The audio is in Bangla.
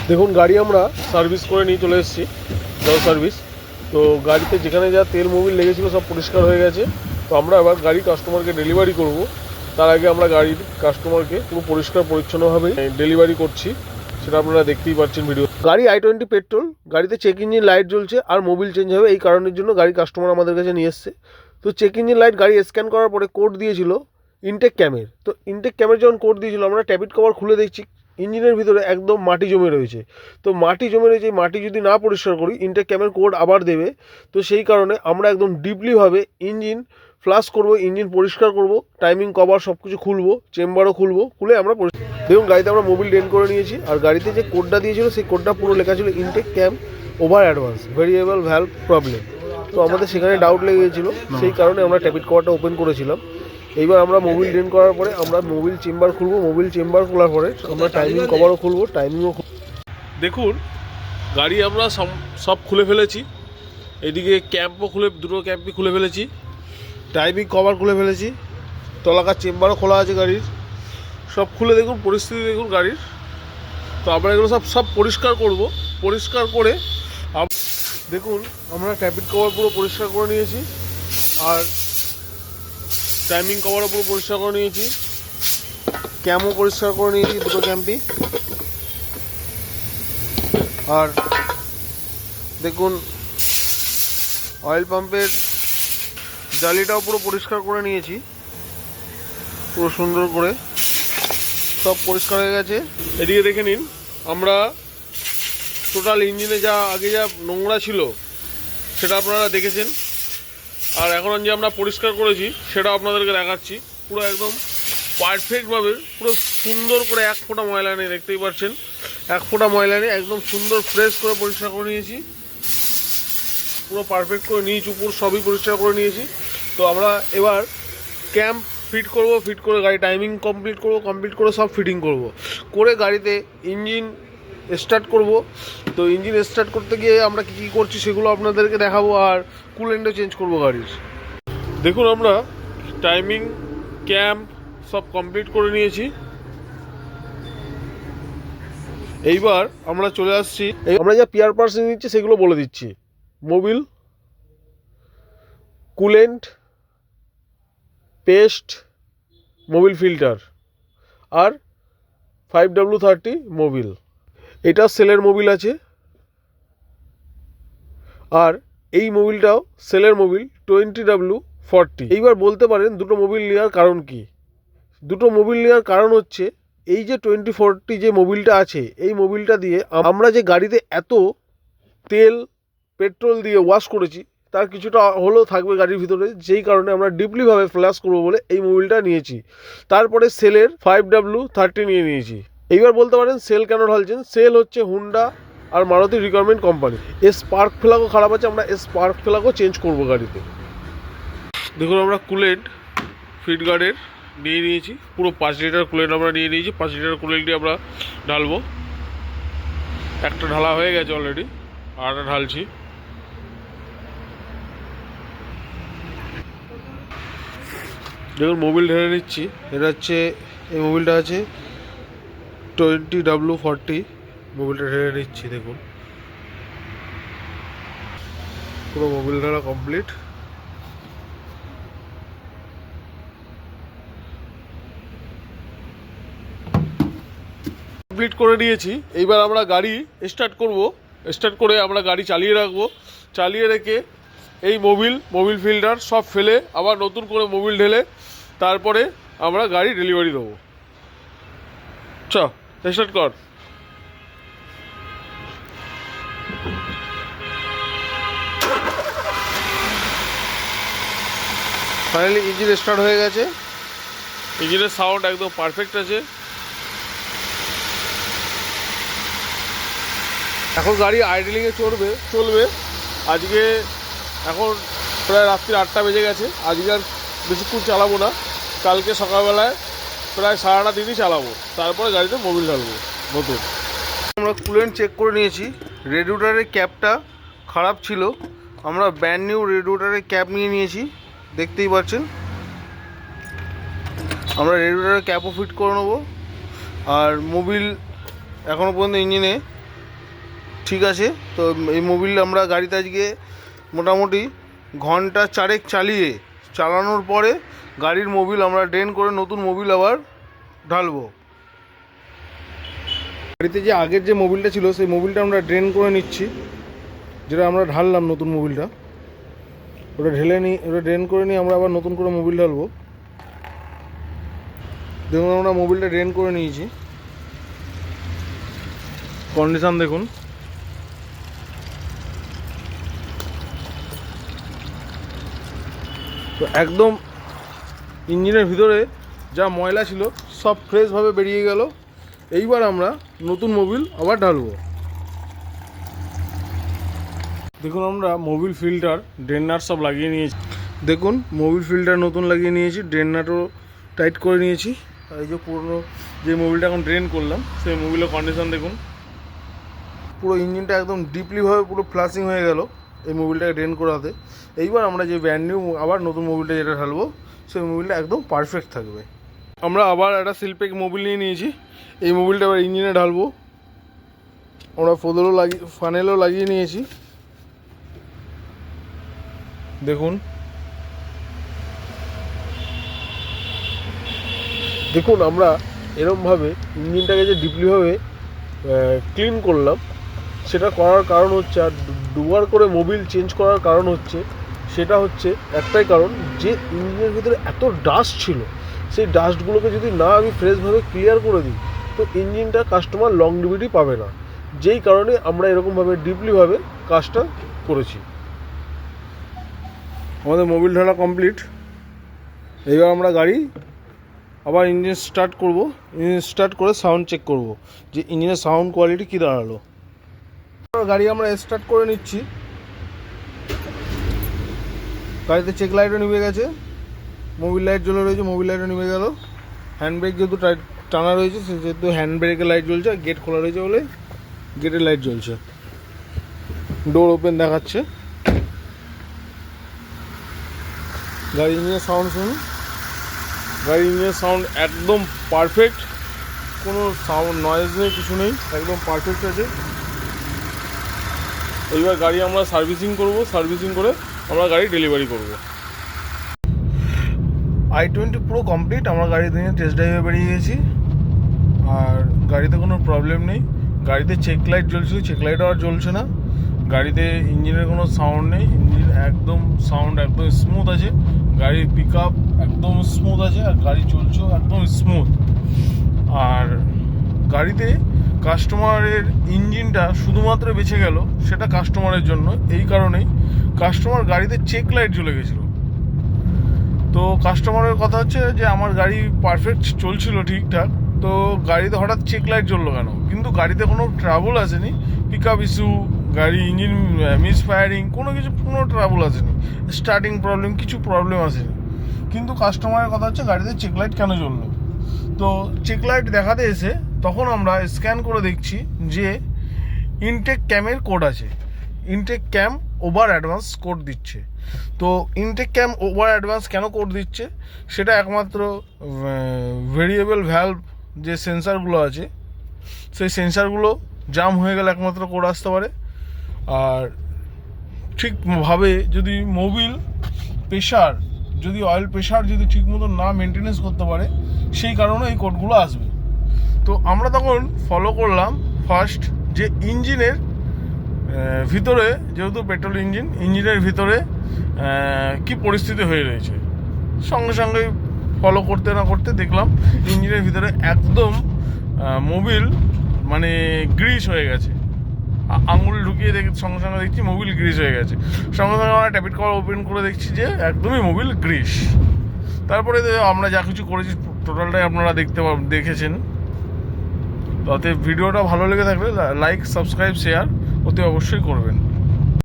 দেখুন গাড়ি আমরা সার্ভিস করে নিয়ে চলে এসেছি, জল সার্ভিস। তো গাড়িতে যেখানে যা তেল মোবিল লেগেছিলো সব পরিষ্কার হয়ে গেছে। তো আমরা এবার গাড়ি কাস্টমারকে ডেলিভারি করব। তার আগে আমরা গাড়ির কাস্টমারকে পুরো পরিষ্কার পরিচ্ছন্নভাবে ডেলিভারি করছি, সেটা আপনারা দেখতেই পাচ্ছেন ভিডিও। গাড়ি i20 পেট্রোল, গাড়িতে চেক ইঞ্জিন লাইট জ্বলছে আর মোবিল চেঞ্জ হবে, এই কারণের জন্য গাড়ি কাস্টমার আমাদের কাছে নিয়ে এসছে। তো চেক ইঞ্জিন লাইট গাড়ি স্ক্যান করার পরে কোড দিয়েছিল ইনটেক ক্যামের। তো ইনটেক ক্যামের যখন কোড দিয়েছিল আমরা ট্যাবিট কভার খুলে দেখছি ইঞ্জিনের ভিতরে একদম মাটি জমে রয়েছে। তো মাটি জমে রয়েছে, মাটি যদি না পরিষ্কার করি ইনটেক ক্যামের কোড আবার দেবে। তো সেই কারণে আমরা একদম ডিপলিভাবে ইঞ্জিন ফ্লাশ করব, ইঞ্জিন পরিষ্কার করব, টাইমিং কভার সব কিছু খুলবো, চেম্বারও খুলবো, খুলে আমরা দেখুন গাড়িতে আমরা মোবিল ড্রেন করে নিয়েছি। আর গাড়িতে যে কোডটা দিয়েছিল সেই কোডটা পুরো লেখা ছিল intake cam over advance variable valve problem. তো আমাদের সেখানে ডাউট লেগে গিয়েছিলো, সেই কারণে আমরা ট্যাবিট কভারটা ওপেন করেছিলাম। এইবার আমরা মোবিল ড্রেন করার পরে আমরা মোবিল চেম্বার খুলবো, মোবিল চেম্বার খোলার পরে আমরা টাইমিং কভারও খুলবো, টাইমিংও দেখুন গাড়ি আমরা সব খুলে ফেলেছি। এদিকে ক্যাম্পও খুলে, দুটো ক্যাম্পই খুলে ফেলেছি, টাইমিং কভার খুলে ফেলেছি, তলাকার চেম্বারও খোলা আছে গাড়ির। সব খুলে দেখুন পরিস্থিতি দেখুন গাড়ির। তো আমরা এগুলো সব পরিষ্কার করব। পরিষ্কার করে দেখুন আমরা ট্যাবিট কভার পুরো পরিষ্কার করে নিয়েছি, আর টাইমিং কভারও পুরো পরিষ্কার করে নিয়েছি, ক্যামও পরিষ্কার করে নিয়েছি, দুটো ক্যাম্পই। আর দেখুন অয়েল পাম্পের জালিটাও পুরো পরিষ্কার করে নিয়েছি, পুরো সুন্দর করে সব পরিষ্কার হয়ে গেছে। এদিকে দেখে নিন, আমরা টোটাল ইঞ্জিনে আগে যা নোংরা ছিল সেটা আপনারা দেখেছেন, আর এখন যে আমরা পরিষ্কার করেছি সেটা আপনাদেরকে দেখাচ্ছি। পুরো একদম পারফেক্টভাবে পুরো সুন্দর করে, এক ফোঁটা ময়লা নেই, দেখতেই পাচ্ছেন এক ফোঁটা ময়লা নেই, একদম সুন্দর ফ্রেশ করে পরিষ্কার করে নিয়েছি, পুরো পারফেক্ট করে নিচ উপর সবই পরিষ্কার করে নিয়েছি। তো আমরা এবার ক্যাম্প ফিট করব, ফিট করে গাড়ি টাইমিং কমপ্লিট করব, কমপ্লিট করে সব ফিটিং করব, করে গাড়িতে ইঞ্জিন স্টার্ট করব। তো ইঞ্জিন স্টার্ট করতে গিয়ে আমরা কী কী করছি সেগুলো আপনাদেরকে দেখাবো, আর কুলেন্টও চেঞ্জ করব গাড়ির। দেখুন আমরা টাইমিং ক্যাম্প সব কমপ্লিট করে নিয়েছি। এইবার আমরা চলে আসছি, আমরা যা পিয়ার পার্সেন নিচ্ছি সেগুলো বলে দিচ্ছি। Mobil, coolant, paste, Mobil filter আর 5W30 মোবিল। এটা সেলের মোবিল আছে, আর এই মোবিলটাও সেলের মোবিল 20W40। এইবার বলতে পারেন দুটো মোবিল নেওয়ার কারণ কি? দুটো মোবিল নেওয়ার কারণ হচ্ছে এই যে 2040 যে মোবিলটা আছে, এই মোবিলটা দিয়ে আমরা যে গাড়িতে এত তেল পেট্রোল দিয়ে ওয়াশ করেছি তার কিছুটা হলেও থাকবে গাড়ির ভিতরে, যেই কারণে আমরা ডিপলিভাবে ফ্ল্যাশ করবো বলে এই মোবিলটা নিয়েছি। তারপরে সেলের 5W30 নিয়েছি। এইবার বলতে পারেন সেল কেন ঢালছেন? সেল হচ্ছে হুন্ডা আর মারুতি রিকোয়ারমেন্ট কোম্পানি। স্পার্ক প্লাগও খারাপ আছে, আমরা স্পার্ক প্লাগও চেঞ্জ করবো গাড়িতে। দেখুন আমরা কুলেন্ট ফিট গার্ডের নিয়ে নিয়েছি, পুরো 5 লিটার কুলেন্ট আমরা নিয়ে নিয়েছি। 5 লিটার কুলেন্টই আমরা ঢালবো। একটা ঢালা হয়ে গেছে অলরেডি, আর একটা ঢালছি। দেখুন মোবিল ঢেলে নিচ্ছি। এটা হচ্ছে, এই মোবিলটা আছে 20W40, মোবিলটা ঢেলে নিচ্ছি। দেখুন পুরো মোবিল ঢালা কমপ্লিট। কমপ্লিট করে নিয়েছি। এইবার আমরা গাড়ি স্টার্ট করব। স্টার্ট করে আমরা গাড়ি চালিয়ে রাখবো। চালিয়ে রেখে এই মোবিল ফিল্টার সব ফেলে আবার নতুন করে মোবিল ঢেলে তারপরে আমরা গাড়ি ডেলিভারি দেবো। স্টার্ট কর। ফাইনালি ইঞ্জিন স্টার্ট হয়ে গেছে। ইঞ্জিনের সাউন্ড একদম পারফেক্ট আছে। এখন গাড়ি আইডলিংয়ে চলবে। আজকে এখন প্রায় রাত্রি 8টা বেজে গেছে। আজকে আর বেশিক্ষণ চালাবো না, কালকে সকালবেলায় প্রায় সারাটা দিনই চালাবো, তারপরে গাড়িতে মোবিল ঢালবো নতুন। আমরা কুলেন্ট চেক করে নিয়েছি। রেডিয়েটরের ক্যাপটা খারাপ ছিল, আমরা ব্র্যান্ড নিউ রেডিয়েটরের ক্যাপ নিয়ে নিয়েছি, দেখতেই পাচ্ছেন। আমরা রেডিয়েটরের ক্যাপও ফিট করে নেবো। আর মোবিল এখনও পর্যন্ত ইঞ্জিনে ঠিক আছে। তো এই মোবিল আমরা গাড়িতে আজকে মোটামুটি ঘন্টা 4 চালানোর পরে গাড়ির মোবিল আমরা ড্রেন করে নতুন মোবিল আবার ঢালবো। গাড়িতে যে আগের যে মোবিলটা ছিল সেই মোবিলটা আমরা ড্রেন করে নিচ্ছি, যেটা আমরা ঢাললাম নতুন মোবিলটা, ওটা ড্রেন করে নিয়ে আমরা আবার নতুন করে মোবিল ঢালবো। দেখুন আমরা মোবিলটা ড্রেন করে নিয়েছি, কন্ডিশন দেখুন। তো একদম ইঞ্জিনের ভিতরে যা ময়লা ছিল সব ফ্রেশভাবে বেরিয়ে গেল। এইবার আমরা নতুন মোবিল আবার ঢালবো। দেখুন আমরা মোবিল ফিল্টার ড্রেন নাট সব লাগিয়ে নিয়েছি। দেখুন মোবিল ফিল্টার নতুন লাগিয়ে নিয়েছি, ড্রেন নাটও টাইট করে নিয়েছি। আর এই যে পুরনো যে মোবিলটা এখন ড্রেন করলাম সেই মোবিলের কন্ডিশন দেখুন, পুরো ইঞ্জিনটা একদম ডিপলিভাবে পুরো ফ্লাশিং হয়ে গেল এই মোবিলটাকে ড্রেন করাতে। এইবার আমরা যে ব্র্যান্ড নিউ আবার নতুন মোবিলটা যেটা ঢালবো সেই মোবিলটা একদম পারফেক্ট থাকবে। আমরা আবার একটা সিলপ্যাক মোবিল নিয়ে নিয়েছি, এই মোবিলটা আবার ইঞ্জিনে ঢালবো। আমরা ফানেলও লাগিয়ে নিয়েছি। দেখুন দেখুন আমরা এরকমভাবে ইঞ্জিনটাকে যে ডিপলিভাবে ক্লিন করলাম, সেটা করার কারণ হচ্ছে, আর দুবার করে মোবিল চেঞ্জ করার কারণ হচ্ছে, সেটা হচ্ছে একটাই কারণ, যে ইঞ্জিনের ভিতরে এত ডাস্ট ছিল, সেই ডাস্টগুলোকে যদি না আমি ফ্রেশভাবে ক্লিয়ার করে দিই তো ইঞ্জিনটা কাস্টমার লংজিভিটি পাবে না। যেই কারণে আমরা এরকমভাবে ডিপলিভাবে কাজটা করেছি। আমাদের মোবিল ঢালা কমপ্লিট। এইবার আমরা গাড়ি আবার ইঞ্জিন স্টার্ট করব। ইঞ্জিন স্টার্ট করে সাউন্ড চেক করব যে ইঞ্জিনের সাউন্ড কোয়ালিটি কী দাঁড়ালো। গাড়ি আমরা স্টার্ট করে নিচ্ছি। গাড়িতে চেক লাইটও নিভে গেছে, মোবিল লাইট জ্বলে রয়েছে, মোবিল লাইটও নিভে গেল। হ্যান্ড ব্রেক যেহেতু টানা রয়েছে সেহেতু হ্যান্ড ব্রেকের লাইট জ্বলছে, গেট খোলা রয়েছে বলে গেটের লাইট জ্বলছে। ডোর ওপেন দেখাচ্ছে। গাড়ি ইঞ্জিনের সাউন্ড শুনুন। গাড়ি ইঞ্জিনের সাউন্ড একদম পারফেক্ট, কোনো সাউন্ড নয়েজ নেই, কিছু নেই, একদম পারফেক্ট আছে। এইবার গাড়ি আমরা সার্ভিসিং করব, সার্ভিসিং করে আমরা গাড়ি ডেলিভারি করব। i20 পুরো কমপ্লিট। আমরা গাড়ি নিয়ে টেস্ট ড্রাইভে বেরিয়ে গেছি, আর গাড়িতে কোনো প্রবলেম নেই। গাড়িতে চেক লাইট জ্বলছিল, চেক লাইট আর জ্বলছে না। গাড়িতে ইঞ্জিনের কোনো সাউন্ড নেই, ইঞ্জিন একদম সাউন্ড একদম স্মুথ আছে। গাড়ির পিক আপ একদম স্মুথ আছে, আর গাড়ি চলছেও একদম স্মুথ। আর গাড়িতে কাস্টমারের ইঞ্জিনটা শুধুমাত্র বেঁচে গেল সেটা কাস্টমারের জন্য, এই কারণেই কাস্টমার গাড়িতে চেক লাইট জ্বলে গেছিলো। তো কাস্টমারের কথা হচ্ছে যে আমার গাড়ি পারফেক্ট চলছিল ঠিকঠাক, তো গাড়িতে হঠাৎ চেক লাইট জ্বললো কেন? কিন্তু গাড়িতে কোনো ট্রাবল আসেনি, পিক আপ ইস্যু, গাড়ি ইঞ্জিন মিস ফায়ারিং, কোনো ট্রাবল আসেনি, স্টার্টিং প্রবলেম, কিছু প্রবলেম আসেনি। কিন্তু কাস্টমারের কথা হচ্ছে গাড়িতে চেক লাইট কেন জ্বললো? তো চেক লাইট দেখাতে এসে তখন আমরা স্ক্যান করে দেখছি যে ইনটেক ক্যামের কোড আছে, intact cam over advance code দিচ্ছে। তো ইনটেক ক্যাম ওভার অ্যাডভান্স কেন কোড দিচ্ছে সেটা একমাত্র ভেরিয়েবল ভ্যালভ যে সেন্সারগুলো আছে সেই সেন্সারগুলো জাম হয়ে গেলে একমাত্র কোড আসতে পারে। আর ঠিকভাবে যদি মোবিল প্রেশার, যদি অয়েল প্রেশার যদি ঠিক মতো না মেনটেনেন্স করতে পারে, সেই কারণে এই কোডগুলো আসবে। তো আমরা তখন ফলো করলাম ফার্স্ট যে ইঞ্জিনের ভিতরে, যেহেতু পেট্রোল ইঞ্জিন, ইঞ্জিনের ভিতরে কি পরিস্থিতি হয়ে রয়েছে। সঙ্গে সঙ্গে ফলো করতে না করতে দেখলাম ইঞ্জিনের ভিতরে একদম মোবিল মানে গ্রিস হয়ে গেছে। আঙুল ঢুকিয়ে সঙ্গে সঙ্গে দেখছি মোবিল গ্রিস হয়ে গেছে। সঙ্গে সঙ্গে আমরা ট্যাপিট কভার ওপেন করে দেখছি যে একদমই মোবিল গ্রিস। তারপরে আমরা যা কিছু করেছি টোটালটাই আপনারা দেখেছেন। তাতে ভিডিওটা ভালো লেগে থাকলে লাইক, সাবস্ক্রাইব, শেয়ার অতি অবশ্যই করবেন।